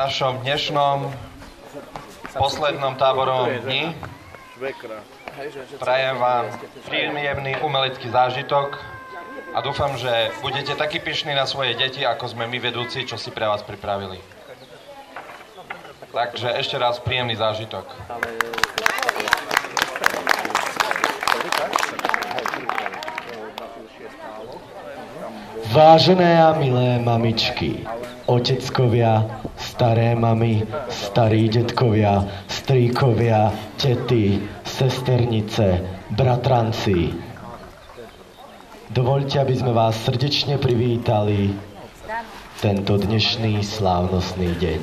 našom dnešnom poslednom táborovom dni prajem vám príjemný umelecký zážitok a dúfam, že budete takí pyšní na svoje deti, ako sme my vedúci, čo si pre vás pripravili. Takže ešte raz príjemný zážitok. Vážené a milé mamičky, oteckovia, staré mamy, starí detkovia, strýkovia, tety, sesternice, bratranci. Dovoľte, aby sme vás srdečne privítali tento dnešný slávnostný deň.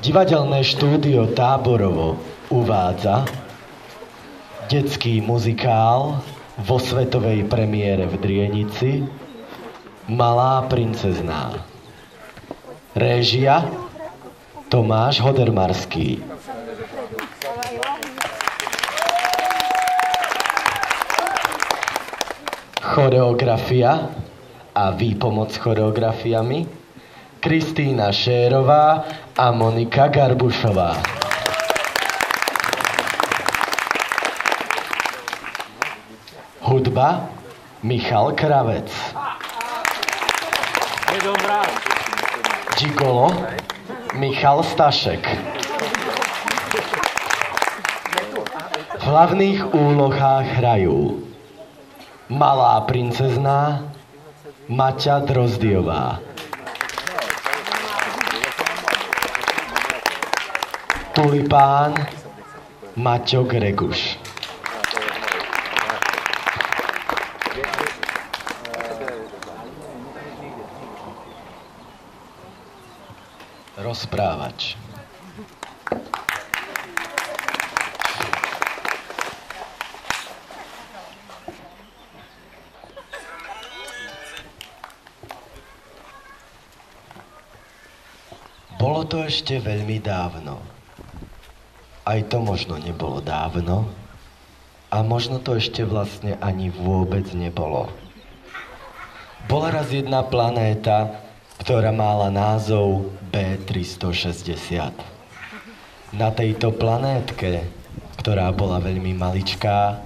Divadelné štúdio Táborovo uvádza detský muzikál vo svetovej premiére v Drienici Malá princezná. Réžia Tomáš Hodermarský. Choreografia a výpomoc s choreografiami Kristýna Šérová a Monika Garbušová. Hudba Michal Kravec. Gigolo Michal Stašek. V hlavných úlohách hrajú Malá princezná Maťa Drozdiová, Tulipán Maťo Greguš, rozprávač Bolo to ešte veľmi dávno. Aj to možno nebolo dávno. A možno to ešte vlastne ani vôbec nebolo. Bola raz jedna planéta, ktorá mala názov B360. Na tejto planétke, ktorá bola veľmi maličká,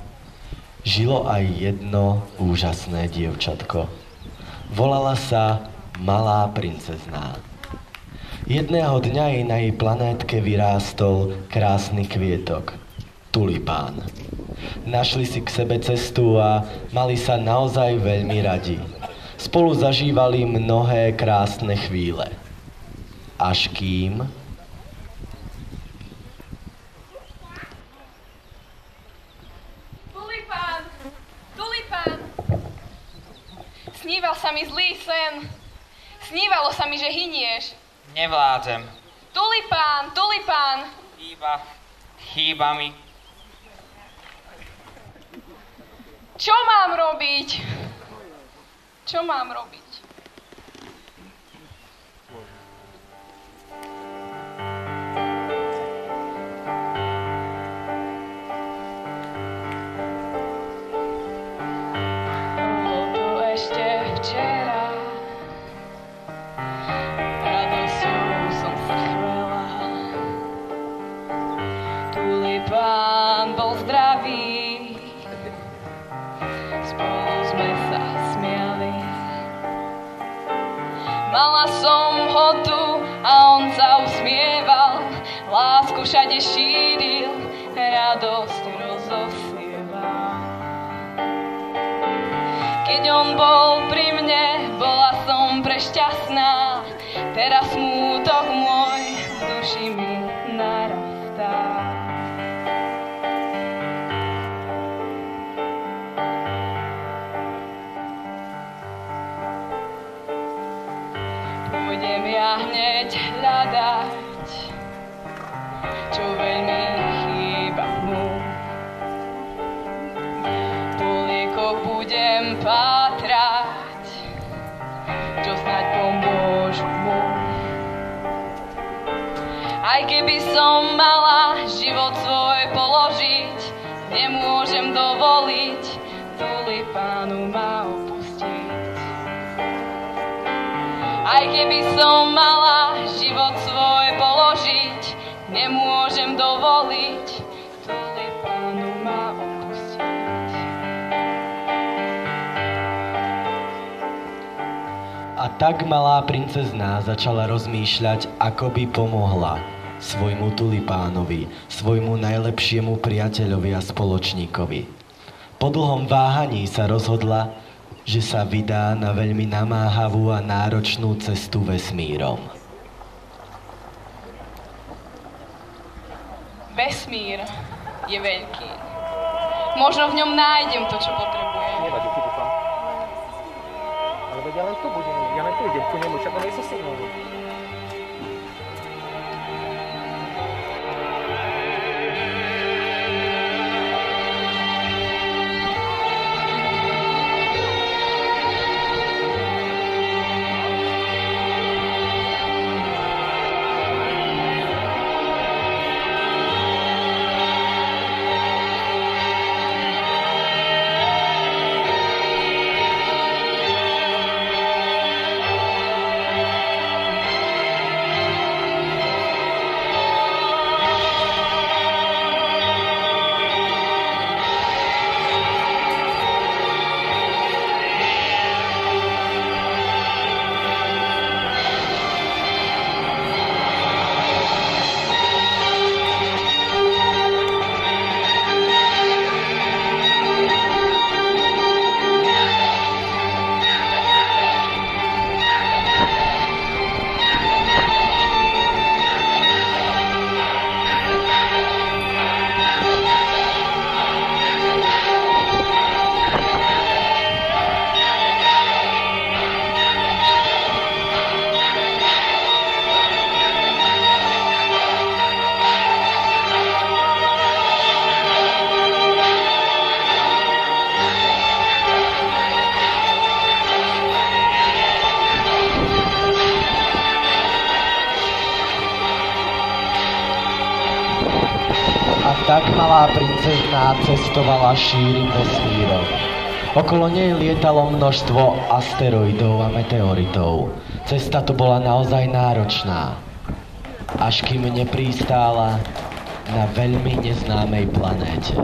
žilo aj jedno úžasné dievčatko. Volala sa Malá princezná. Jedného dňa jej na jej planétke vyrástol krásny kvietok, tulipán. Našli si k sebe cestu a mali sa naozaj veľmi radi. Spolu zažívali mnohé krásne chvíle. Až kým... Tulipán! Tulipán! Sníval sa mi zlý sen. Snívalo sa mi, že hynieš. Nevládzem. Tulipán! Tulipán! Chýba mi. Čo mám robiť? Čo mám robiť? Bolo to ešte včera. Radosťou som sa chvela. Tulipán bol zdravý. Spolu sme sa smiali. Mala som ho tu a on sa usmieval. Lásku všade šíril, radosť rozosieval. Keď on bol pri mne, bola som prešťastná. Teraz smútok môj v duši mi narastá. Pôjdem ja hneď hľadať, čo veľmi chýba mu. Po liekoch budem pátrať, čo snáď pomôžu mu. Aj keby som mala život svoj položiť, nemôžem dovoliť tulipánu ma opustiť. Aj keby som mala život svoj A tak malá princezná začala rozmýšľať, ako by pomohla svojmu tulipánovi, svojmu najlepšiemu priateľovi a spoločníkovi. Po dlhom váhaní sa rozhodla, že sa vydá na veľmi namáhavú a náročnú cestu vesmírom. Vesmír je veľký. Možno v ňom nájdem to, čo potrebujem. Nevadí, ty dúfam. Ale veď ja len tu budem, ja len tu idem, tu nemôžem, čak nie sú signály. Tak malá princezná cestovala šírim vesmírom. Okolo nej lietalo množstvo asteroidov a meteoritov. Cesta to bola naozaj náročná, až kým nepristála na veľmi neznámej planéte.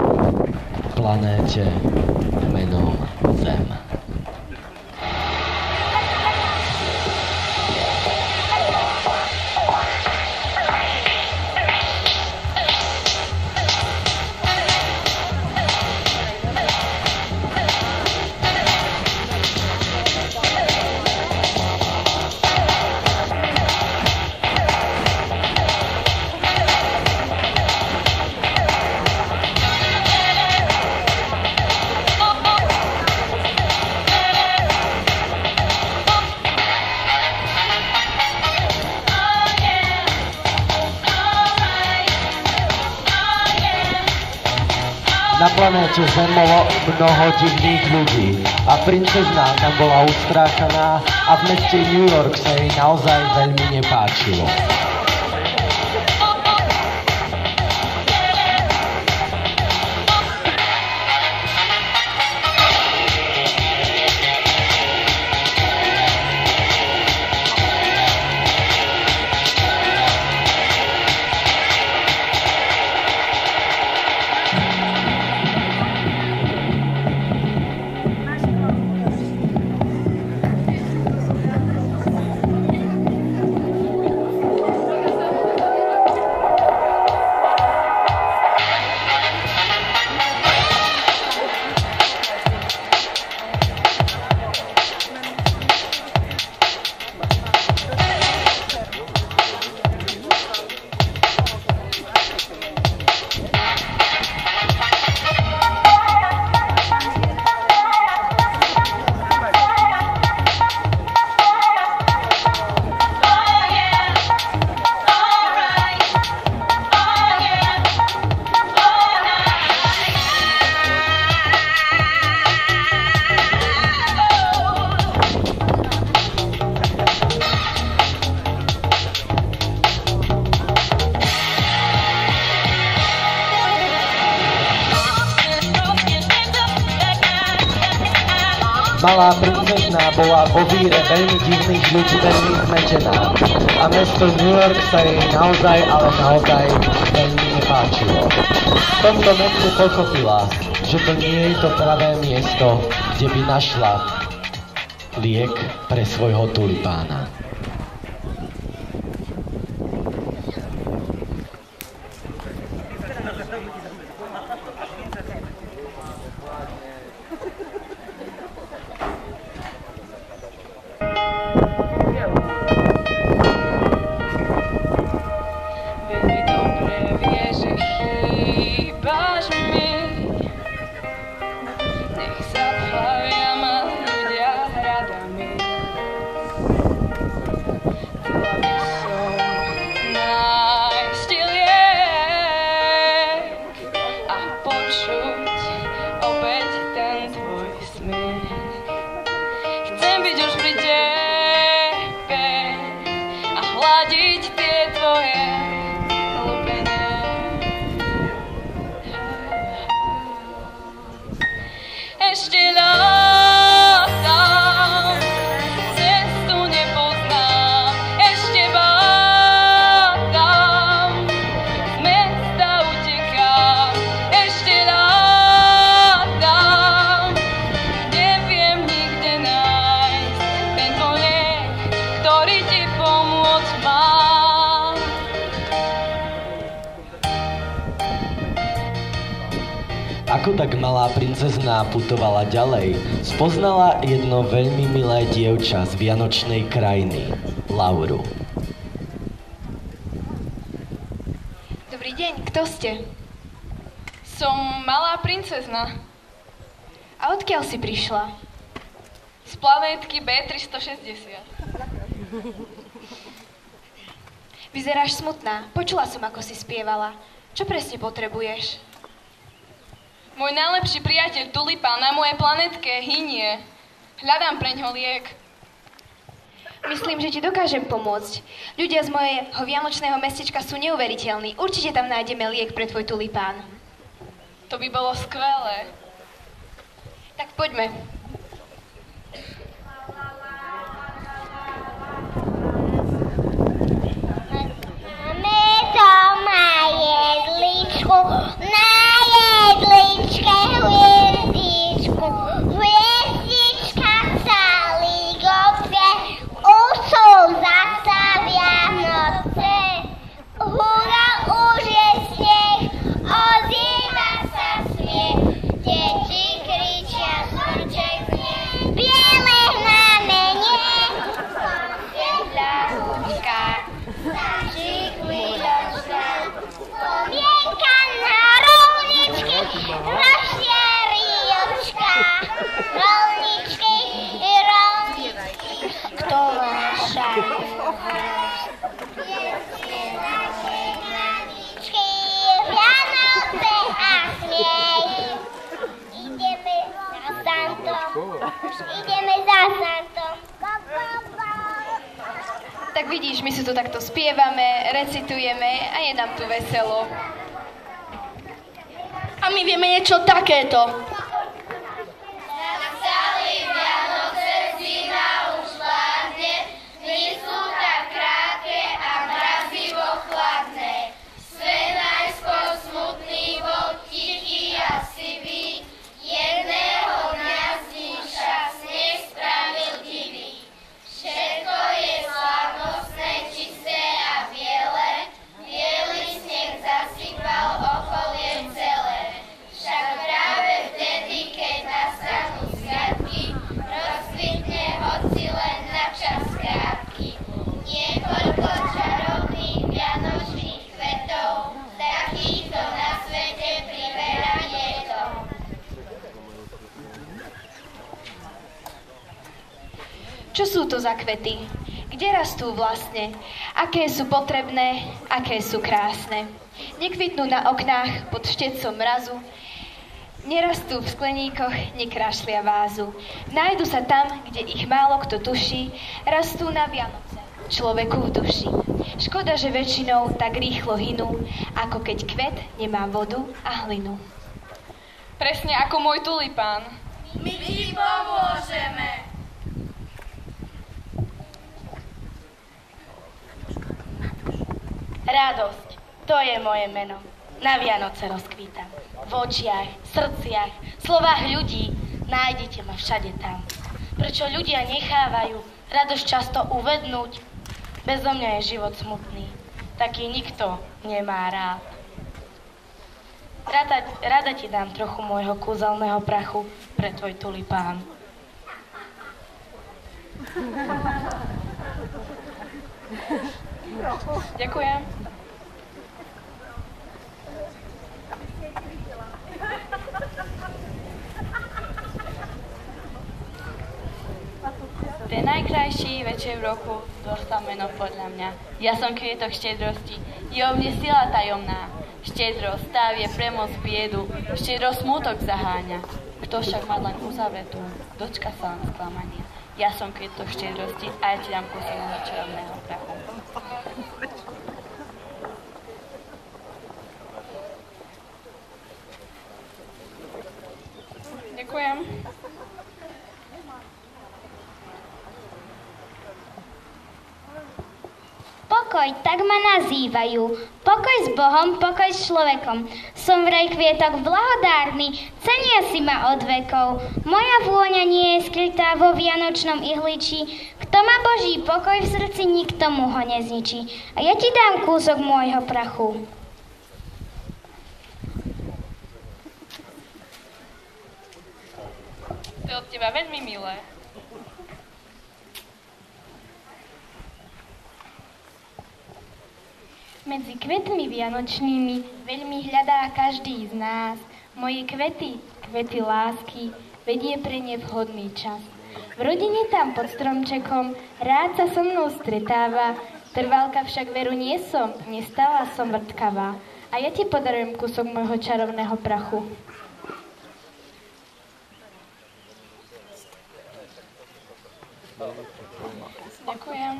Planéte menom Zem. Na planéte Zem bolo mnoho divných ľudí a princezná tam bola ustráchaná a v meste New York sa jej naozaj veľmi nepáčilo. Malá princezná bola vo víre veľmi divných ľudí veľmi zmetená a mesto New York sa jej naozaj, ale naozaj veľmi nepáčilo. V tomto meste pochopila, že to nie je to pravé miesto, kde by našla liek pre svojho tulipána. Veľmi dobre vie, že chýbaš mi. Nech sa plavia ma ľudia hradami. Chcela by som nájsť liek a počuť opäť ten tvoj smiech. Chcem byť už pri tebe a hladiť tie tvoje hlubenie. Ešte látam, cestu nepoznám, ešte bádam, z mesta utekám, ešte látam, neviem nikde nájsť tento liek, ktorý ti pomôcť má. Ako tak malá princezná putovala ďalej, spoznala jedno veľmi milé dievča z vianočnej krajiny, Lauru. Dobrý deň, kto ste? Som malá princezna. A odkiaľ si prišla? Z planétky B360. Vyzeráš smutná. Počula som, ako si spievala. Čo presne potrebuješ? Môj najlepší priateľ Tulipán na mojej planetke hynie. Hľadám preňho liek. Myslím, že ti dokážem pomôcť. Ľudia z mojeho vianočného mestečka sú neuveriteľní. Určite tam nájdeme liek pre tvoj tulipán. To by bolo skvelé. Tak poďme. Máme doma jedličku, na jedličke hviezdičku. Hviezdička sa lígopie, už sú zasa Vianoce. Hurá, už je sneh, ozýva sa smiech, deti kričia smrček smiech. Biele znamenie, svietla ručka, stačí chvíľočka. Spomienka na rolničky, rošia riočka. Rolničky i rolničky, kto má šajnu? Vianoce a smiech. Ideme za Santom. Ideme za Santom. Tak vidíš, my si tu takto spievame, recitujeme a je nám tu veselo. A my vieme niečo takéto. Nastali Vianoce, zima už vládne, dni sú tak krátke a mrazivo chladné. Svet najskôr smutný bol, tichý a sivý, jedného dňa z ním však sneh spravil divý. Všetko je slávnostné, čisté a biele, biely sneh zasypal okolie celé. Však práve vtedy, keď nastanú sviatky, rozkvitne hoci len na čas krátky. Niekoľko čarovných vianočných kvetov, takýchto na svete priberá nieto. Čo sú to za kvety? Kde rastú vlastne? Aké sú potrebné? Aké sú krásne? Nekvitnú na oknách pod štecom mrazu, nerastú v skleníkoch, nekrášlia vázu. Nájdu sa tam, kde ich málo kto tuší, rastú na Vianoce človeku v duši. Škoda, že väčšinou tak rýchlo hynú, ako keď kvet nemá vodu a hlinu. Presne ako môj tulipán. My ti pomôžeme. Radosť, to je moje meno. Na Vianoce rozkvítam. V očiach, srdciach, slovách ľudí nájdete ma všade tam. Prečo ľudia nechávajú radosť často uvednúť? Bezo mňa je život smutný. Taký nikto nemá rád. Rada ti dám trochu môjho kúzelného prachu pre tvoj tulipán. Ďakujem. Ten najkrajší večer v roku dostal meno podľa mňa. Ja som kvietok štedrosti, je o mne sila tajomná. Štedrosť stávie premoc biedu, štedrosť smútok zaháňa. Kto však má len uzavretú, dočka sa len sklamania. Ja som kvietok štedrosti a ja ti dám kúsok môjho čarovného prachu. Ďakujem. Pokoj, tak ma nazývajú. Pokoj s Bohom, pokoj s človekom. Som vraj kvietok blahodárny, cenia si ma od vekov. Moja vôňa nie je skrytá vo vianočnom ihličí. Kto má Boží pokoj v srdci, nikto mu ho nezničí. A ja ti dám kúsok môjho prachu. To je od teba veľmi milé. Medzi kvetmi vianočnými veľmi hľadá každý z nás. Moje kvety, kvety lásky, vedie pre ne vhodný čas. V rodine tam pod stromčekom rád sa so mnou stretáva, trvalka však veru nie som, nestala som vrtkavá. A ja ti podarujem kúsok môjho čarovného prachu. Ďakujem.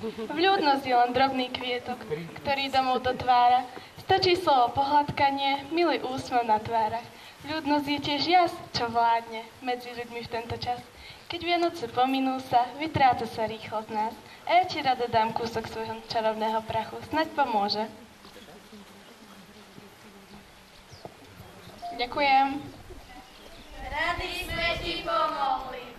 Vľúdnosť je len drobný kvietok, ktorý domov dotvára. Stačí slovo pohľadkanie, milý úsmev na tvárach. Vľúdnosť je tiež jas, čo vládne medzi ľuďmi v tento čas. Keď Vianoce pominú sa, vytráca sa rýchlo z nás. A ja ti rada dám kúsok svojho čarovného prachu. Snaď pomôže. Ďakujem. Rady sme ti pomohli.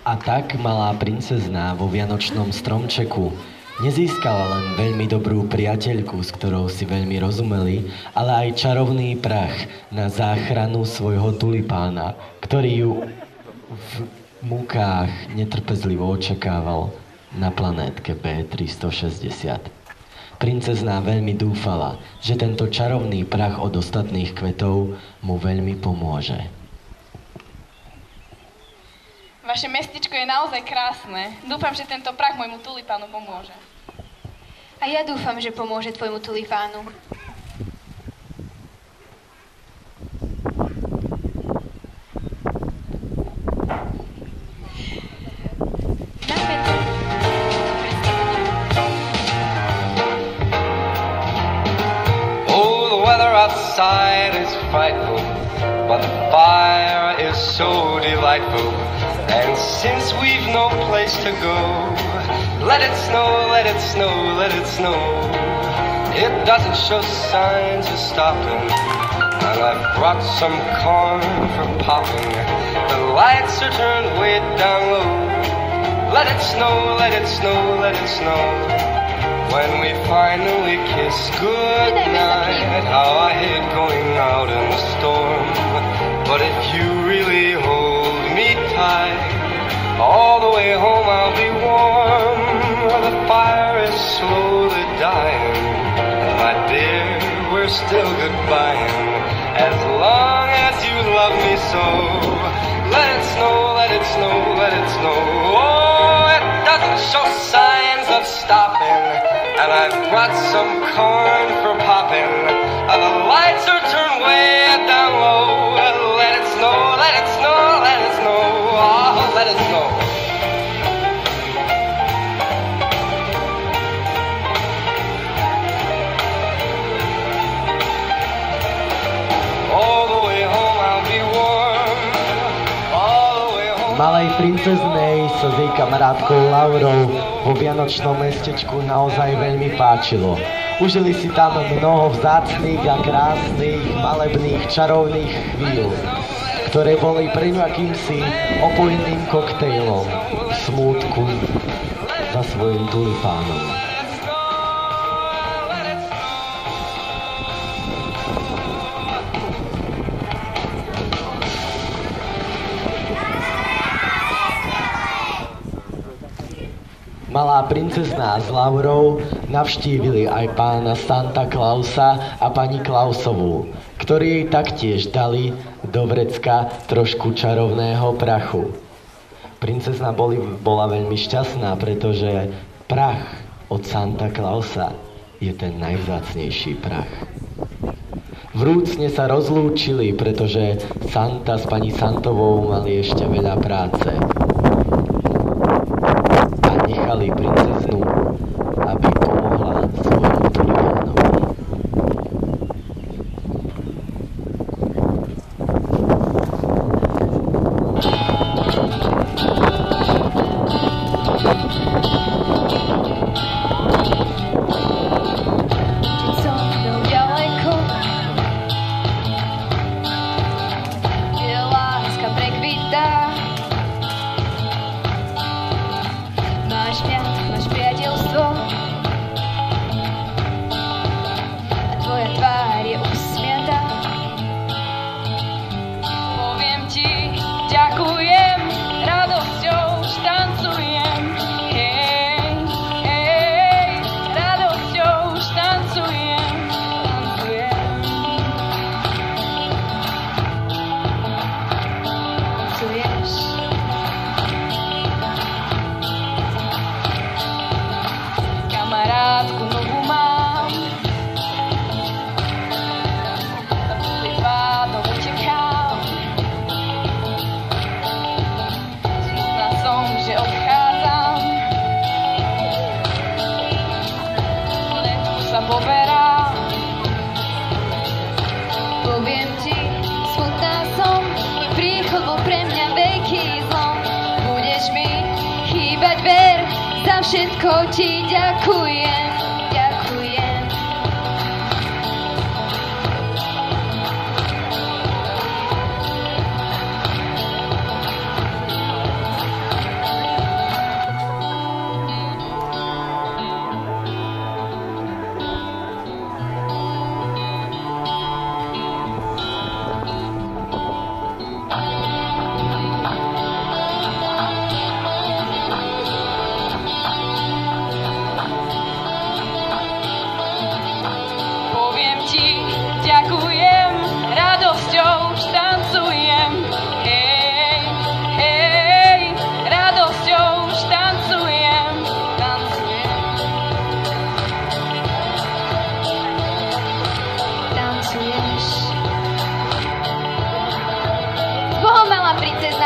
A tak malá princezná vo vianočnom stromčeku nezískala len veľmi dobrú priateľku, s ktorou si veľmi rozumeli, ale aj čarovný prach na záchranu svojho tulipána, ktorý ju v múkách netrpezlivo očakával na planétke B360. Princezná veľmi dúfala, že tento čarovný prach od ostatných kvetov mu veľmi pomôže. Vaše mestičko je naozaj krásne. Dúfam, že tento prach môjmu tulipánu pomôže. A ja dúfam, že pomôže tvojmu tulipánu. Oh, the weather outside is frightful, but the fire is so delightful. And since we've no place to go, let it snow, let it snow, let it snow. It doesn't show signs of stopping, and I've brought some corn for popping. The lights are turned way down low. Let it snow, let it snow, let it snow. When we finally kiss goodnight, how I hate going out in the storm. But if you really hold me tight, all the way home I'll be warm. The fire is slowly dying, and my dear, we're still goodbying. As long as you love me so, let it snow, let it snow, let it snow. Oh, it doesn't show signs of stopping, and I've brought some corn for popping. The lights are turned way down low. Let it snow, let it snow, let it snow. Oh, let it snow. All the way home I'll be warm. All the way home Malej princeznej sa s jej kamarátkou Laurou vo vianočnom mestečku naozaj veľmi páčilo. Užili si tam mnoho vzácnych a krásnych, malebných, čarovných chvíľ, ktoré boli pre ňu akýmsi opojným koktejlom smútku za svojim tulipánom. Malá princezná s Laurou navštívili aj pána Santa Clausa a pani Klausovú, ktorí jej taktiež dali do vrecka trošku čarovného prachu. Princezná bola veľmi šťastná, pretože prach od Santa Clausa je ten najvzácnejší prach. Vrúcne sa rozlúčili, pretože Santa s pani Santovou mali ešte veľa práce. Nechali princeznu, aby pomohla svojmu tulipánovi. Všetko ti ďakujem, ďakujem.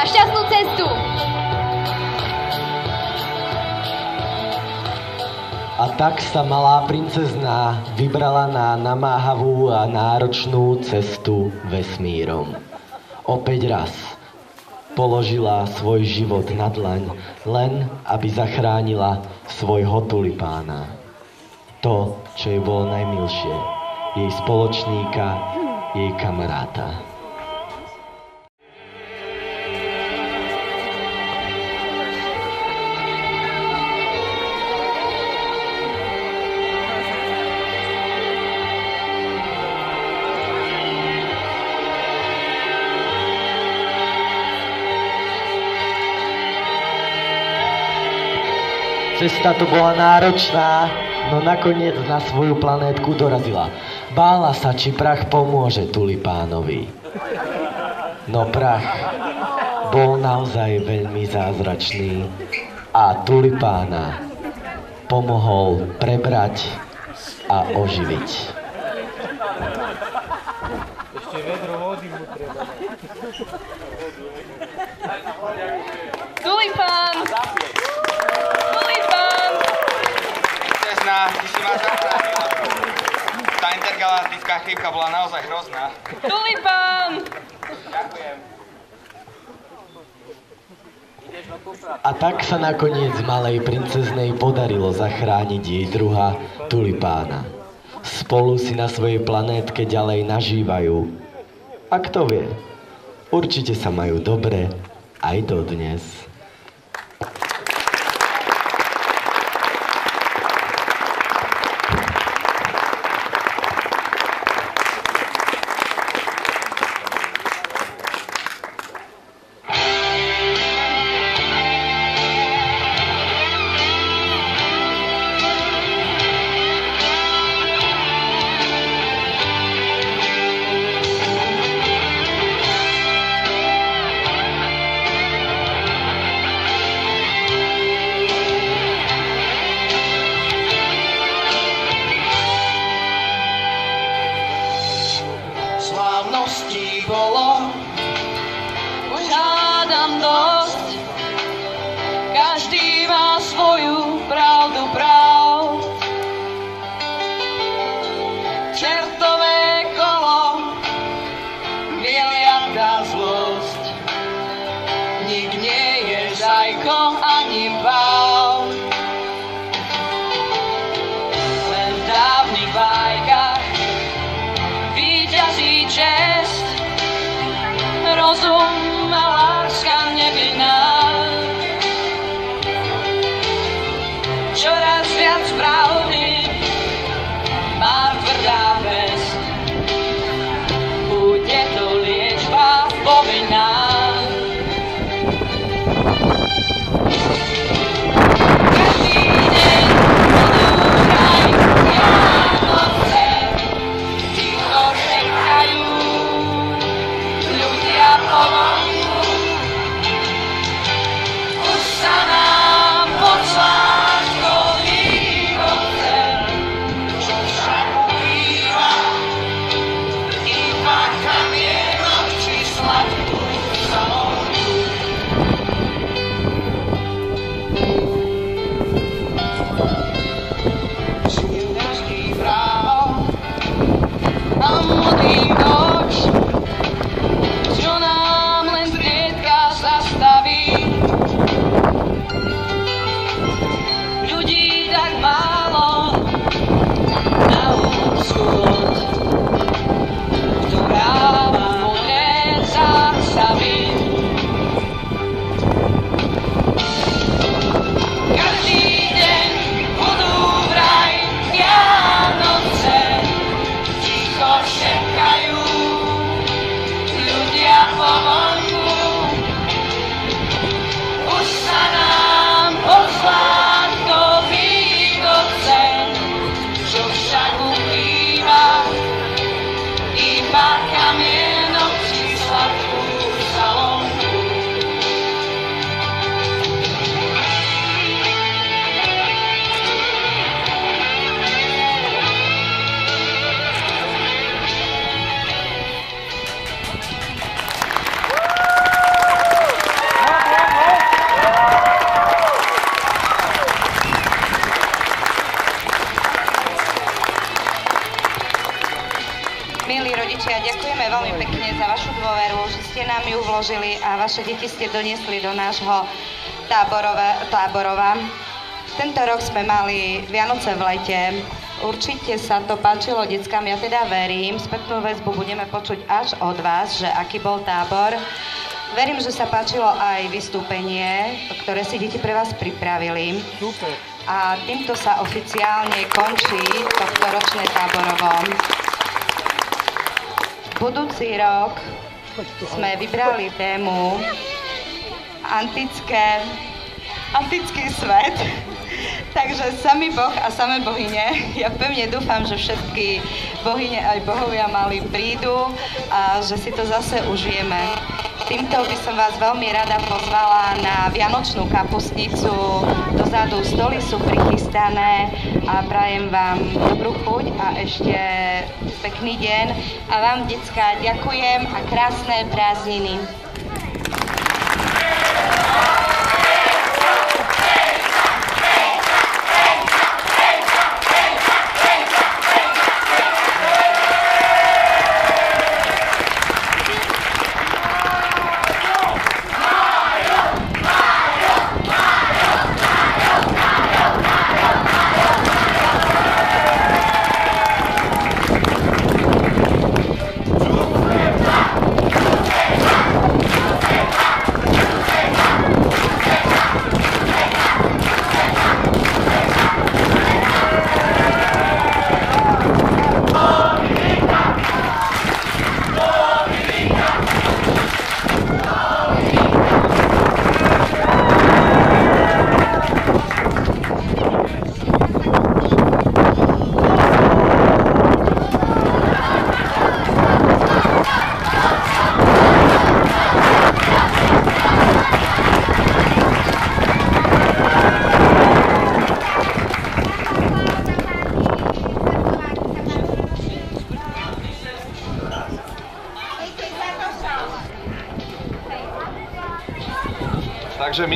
Šťastnú cestu! A tak sa malá princezná vybrala na namáhavú a náročnú cestu vesmírom. Opäť raz položila svoj život na dlaň, len aby zachránila svojho tulipána. To, čo jej bolo najmilšie, jej spoločníka, jej kamaráta. Cesta to bola náročná, no nakoniec na svoju planétku dorazila. Bála sa, či prach pomôže tulipánovi. No prach bol naozaj veľmi zázračný a tulipána pomohol prebrať a oživiť. Ešte vedro vody mu treba. Tulipán! Princezná, ty si ma zachránila. Tá intergalaktická chrípka bola naozaj hrozná. Tulipán! Ďakujem. A tak sa nakoniec malej princeznej podarilo zachrániť jej druha tulipána. Spolu si na svojej planétke ďalej nažívajú. A kto vie, určite sa majú dobre aj dodnes. A vaše deti ste doniesli do nášho táborova. Tento rok sme mali Vianoce v lete. Určite sa to páčilo deckám, ja teda verím. Spätnú väzbu budeme počuť až od vás, že aký bol tábor. Verím, že sa páčilo aj vystúpenie, ktoré si deti pre vás pripravili. A týmto sa oficiálne končí tohtoročné táborovo. Budúci rok sme vybrali tému antický svet. Takže samý Boh a samé bohyne, ja pevne dúfam, že všetky bohyne aj bohovia mali prídu a že si to zase užijeme. Týmto by som vás veľmi rada pozvala na Vianočnú kapustnicu. Dozadu stoly sú prichystané a prajem vám dobrú chuť a ešte pekný deň. A vám, decká, ďakujem a krásne prázdniny.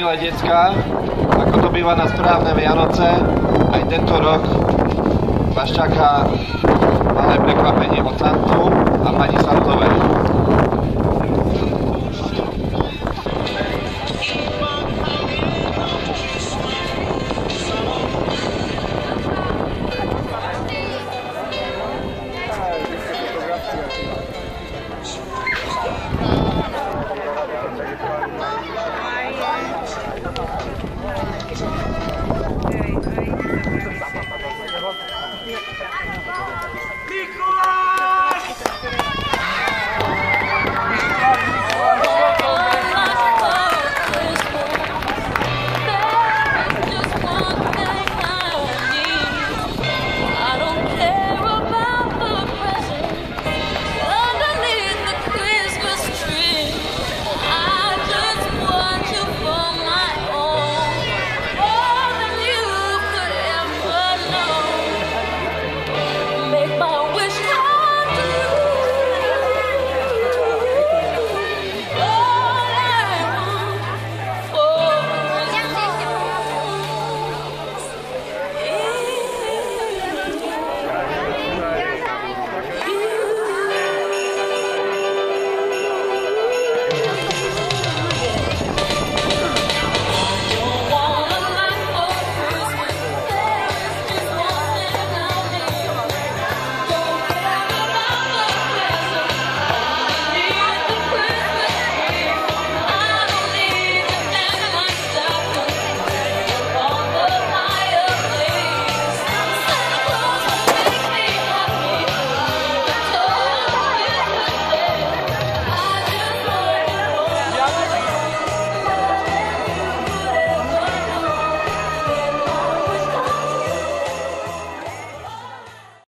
milé decká, ako to býva na správne Vianoce, aj tento rok vás čaká malé prekvapenie od Santu a pani Santovej.